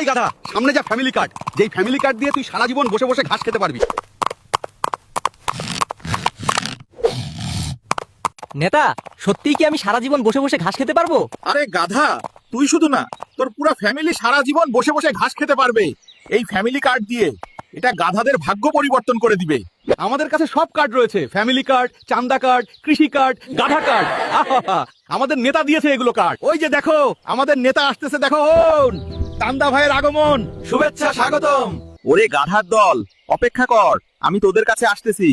এই গাধা, সামনে যা ফ্যামিলি কার্ড, যেই ফ্যামিলি কার্ড দিয়ে তুই সারা জীবন বসে বসে ঘাস খেতে পারবি। নেতা, সত্যিই কি আমি সারা জীবন বসে বসে ঘাস খেতে পারবো? আরে গাধা, তুই শুধু না, তোর পুরো ফ্যামিলি সারা জীবন বসে বসে ঘাস খেতে পারবে এই ফ্যামিলি কার্ড দিয়ে। এটা গাধাদের ভাগ্য পরিবর্তন করে দিবে। আমাদের কাছে সব কার্ড রয়েছে, ফ্যামিলি কার্ড, চান্দা কার্ড, কৃষি কার্ড, গাধা কার্ড। আমাদের নেতা দিয়েছে এগুলো কার্ড। ওই যে দেখো, আমাদের নেতা আসতেছে, দেখো। চান্দা ভাইয়ের আগমন, শুভেচ্ছা, স্বাগতম। ওরে গাধার দল, অপেক্ষা কর, আমি তোদের কাছে আসতেছি।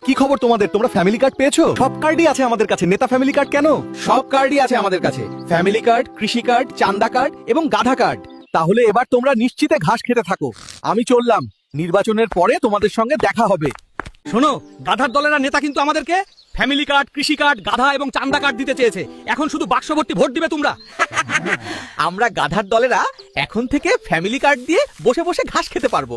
কি খবর তোমাদের? তোমরা ফ্যামিলি কার্ড পেয়েছো? সব কার্ডই আছে আমাদের কাছে। নেতা ফ্যামিলি কার্ড কেন? সব কার্ডই আছে আমাদের কাছে, ফ্যামিলি কার্ড, কৃষি কার্ড, চান্দা কার্ড এবং গাধা কার্ড। তাহলে এবার তোমরা নিশ্চিতে ঘাস খেতে থাকো। আমি চললাম, নির্বাচনের পরে তোমাদের সঙ্গে দেখা হবে। শোনো, গাধার দলেরা নেতা কিন্তু আমাদেরকে ফ্যামিলি কার্ড, কৃষি কার্ড, গাধা এবং চান্দা কার্ড দিতে চেয়েছে। এখন শুধু বাক্স ভর্তি ভোট দিবে তোমরা। আমরা গাধার দলেরা এখন থেকে ফ্যামিলি কার্ড দিয়ে বসে বসে ঘাস খেতে পারবো।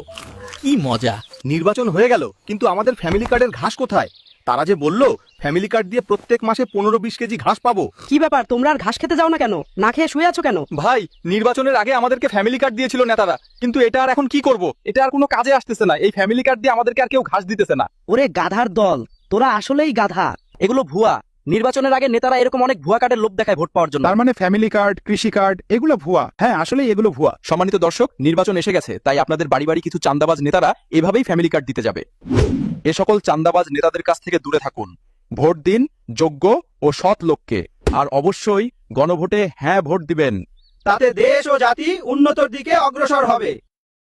কি মজা! নির্বাচন হয়ে গেল, কিন্তু আমাদের ফ্যামিলি কার্ডের ঘাস কোথায়? তারা যে বললো ফ্যামিলি কার্ড দিয়ে প্রত্যেক মাসে 15-20 কেজি ঘাস পাবো। কি ব্যাপার, তোমরা আর ঘাস খেতে যাও না কেন? না খেয়ে শুয়ে আছো কেন? ভাই, নির্বাচনের আগে আমাদেরকে ফ্যামিলি কার্ড দিয়েছিল নেতারা, কিন্তু এটা আর এখন কি করব? এটা আর কোনো কাজে আসতেছে না। এই ফ্যামিলি কার্ড দিয়ে আমাদেরকে আর কেউ ঘাস দিতেছে না। ওরে গাধার দল, তোরা আসলেই গাধা। এগুলো ভুয়া। নির্বাচনের আগে নেতারা এরকম অনেক ভুয়া কার্ডের লোভ দেখায় ভোট পাওয়ার জন্য। তার মানে ফ্যামিলি কার্ড, কৃষি কার্ড এগুলো ভুয়া? হ্যাঁ, আসলে এগুলো ভুয়া। সম্মানিত দর্শক, নির্বাচন এসে গেছে, তাই আপনাদের বাড়ি বাড়ি কিছু চান্দাবাজ নেতারা এভাবেই ফ্যামিলি কার্ড দিতে যাবে। এ সকল চান্দাবাজ নেতাদের কাছ থেকে দূরে থাকুন। ভোট দিন যোগ্য ও সৎ লোককে, আর অবশ্যই গণভোটে হ্যাঁ ভোট দিবেন। তাতে দেশ ও জাতি উন্নতির দিকে অগ্রসর হবে।